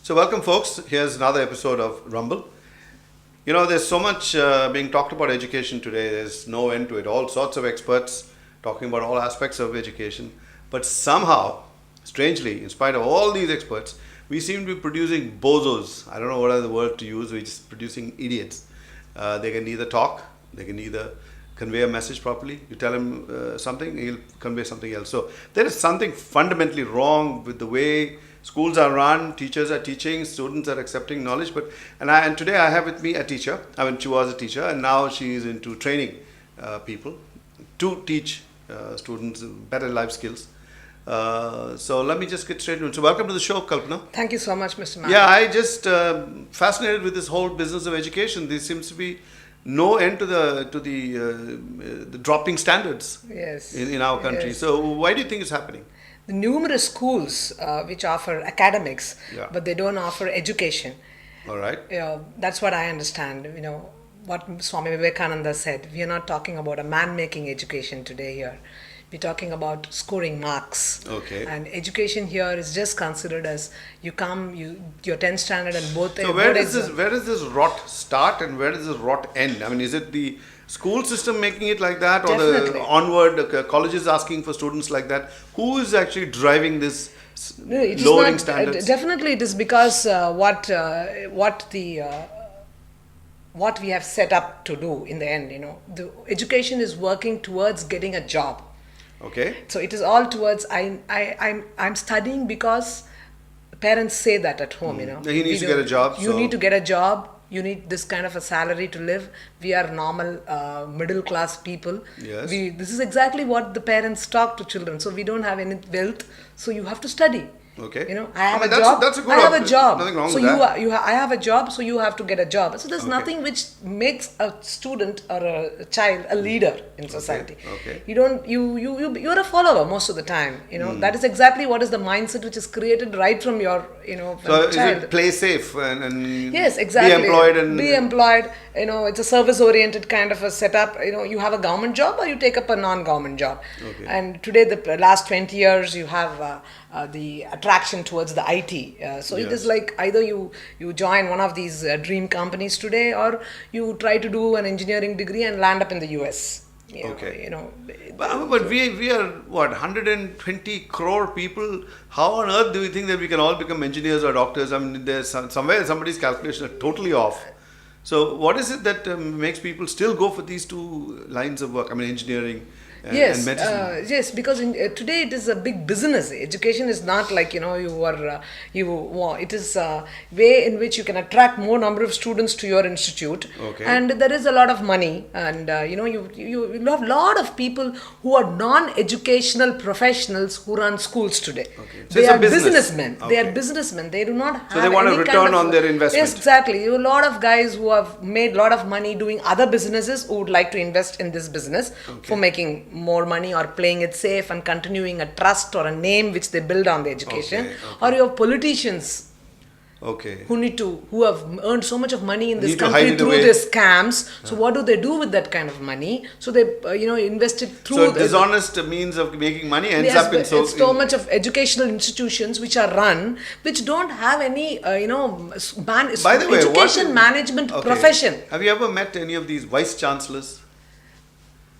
So welcome folks, here's another episode of Rumble. You know, there's so much being talked about education today, there's no end to it. All sorts of experts talking about all aspects of education. But somehow, strangely, in spite of all these experts, we seem to be producing bozos. I don't know what other word to use, we're just producing idiots. They can neither talk, they can neither convey a message properly. You tell him something, he'll convey something else. So there is something fundamentally wrong with the way schools are run, teachers are teaching, students are accepting knowledge. And today I have with me a teacher. I mean, she was a teacher, and now she is into training people to teach students better life skills. So let me just get straight into it. So welcome to the show, Kalpana. Thank you so much, Mr. Madhav. Yeah, I just fascinated with this whole business of education. There seems to be no end to the dropping standards in our country. Yes. So why do you think it's happening? The numerous schools which offer academics, Yeah. but they don't offer education. All right. That's what I understand. What Swami Vivekananda said. We are not talking about a man-making education today here. We're talking about scoring marks. Okay. And education here is just considered as your 10th standard and both. So where does this rot start and where does this rot end? I mean, is it the school system making it like that, or Definitely. the onward colleges asking for students like that? Who is actually driving this No, it is lowering not, standards? Definitely, it is because what we have set up to do in the end. The education is working towards getting a job. Okay. So it is all towards I'm studying because parents say that at home. He needs to get a job. You need to get a job. You need this kind of a salary to live. We are normal middle class people. Yes. This is exactly what the parents talk to children. So we don't have any wealth. So you have to study. Okay. I have mean, a job. that's a good I have a option. job. Nothing wrong so with that. I have a job. So you have to get a job. So there's Okay. nothing which makes a student or a child a leader in society. Okay. You're a follower most of the time. That is exactly what is the mindset which is created right from your from So is child. it play safe and Yes, exactly. be employed and be employed. It's a service-oriented kind of a setup. You have a government job or you take up a non-government job. Okay. And today, the last 20 years, you have the attraction towards the IT. So it Yes. is like either you join one of these dream companies today, or you try to do an engineering degree and land up in the US. Okay. But we are what, 120 crore people. How on earth do we think that we can all become engineers or doctors? I mean, there's somewhere somebody's calculations are totally off. So what is it that makes people still go for these two lines of work? I mean, engineering and medicine. Yes, because today it is a big business. Education is not like it is a way in which you can attract more number of students to your institute. Okay. And there is a lot of money, and you have a lot of people who are non-educational professionals who run schools today. Okay. So They it's a are business. businessmen. They Okay. are businessmen. They do not have So they want a any return kind of, on their investment. Yes, exactly. You have a lot of guys who have made a lot of money doing other businesses who would like to invest in this business for making more money or playing it safe and continuing a trust or a name which they build on the education. Okay. Or you have politicians Okay. who have earned so much of money in this Need to hide country it through away. these scams. So what do they do with that kind of money? So they invest it through So dishonest means of making money ends up in it's so much of educational institutions which are run, which don't have any By the way, education management Okay. profession. Have you ever met any of these vice chancellors?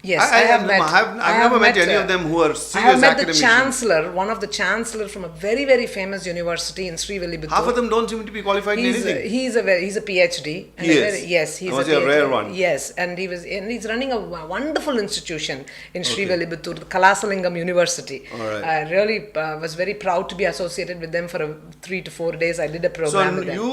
Yes, I I have met. I've never met any of them who are I serious have met the academicians. chancellor, one of the chancellor from a very, very famous university in Srivillibutturu. Half of them don't seem to be qualified in anything. He's a PhD. And He a is? very- yes, he's Was a he a PhD. rare one? Yes, and he's running a wonderful institution in Srivillibutturu, the Kalasalingam University. All right. I really was very proud to be associated with them for 3 to 4 days. I did a program So with them. you,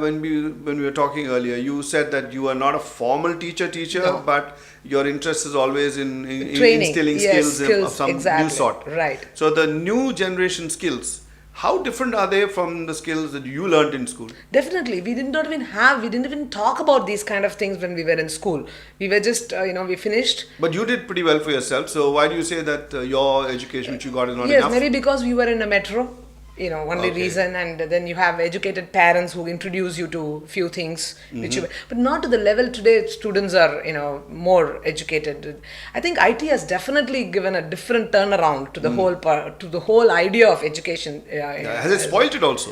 when we were talking earlier, you said that you are not a formal teacher, No. but your interest is always in Training, instilling yes, skills of some exactly, new sort. right. So the new generation skills, how different are they from the skills that you learned in school? Definitely, we didn't even talk about these kind of things when we were in school. We were just, we finished. But you did pretty well for yourself. So why do you say that your education which you got is not Yes, enough? maybe because we were in a metro. Only Okay. reason, and then you have educated parents who introduce you to few things, which Mm-hmm. but not to the level today. Students are, more educated. I think IT has definitely given a different turnaround to the whole idea of education. Has it spoiled it also?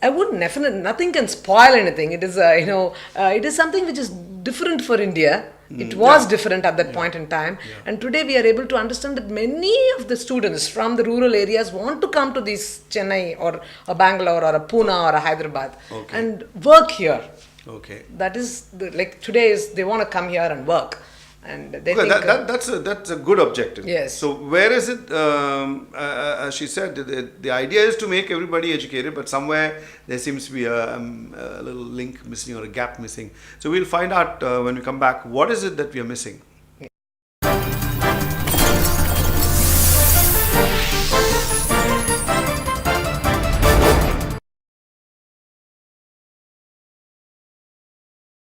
I wouldn't definitely, nothing can spoil anything. It is, it is something which is different for India. It was different at that point in time. And today we are able to understand that many of the students from the rural areas want to come to this Chennai or a Bangalore or a Pune or a Hyderabad and work here. Okay. That is, like today is, they want to come here and work. And they think, that's a good objective. Yes. So where is it? As she said, the idea is to make everybody educated, but somewhere there seems to be a little link missing or a gap missing. So we'll find out when we come back. What is it that we are missing?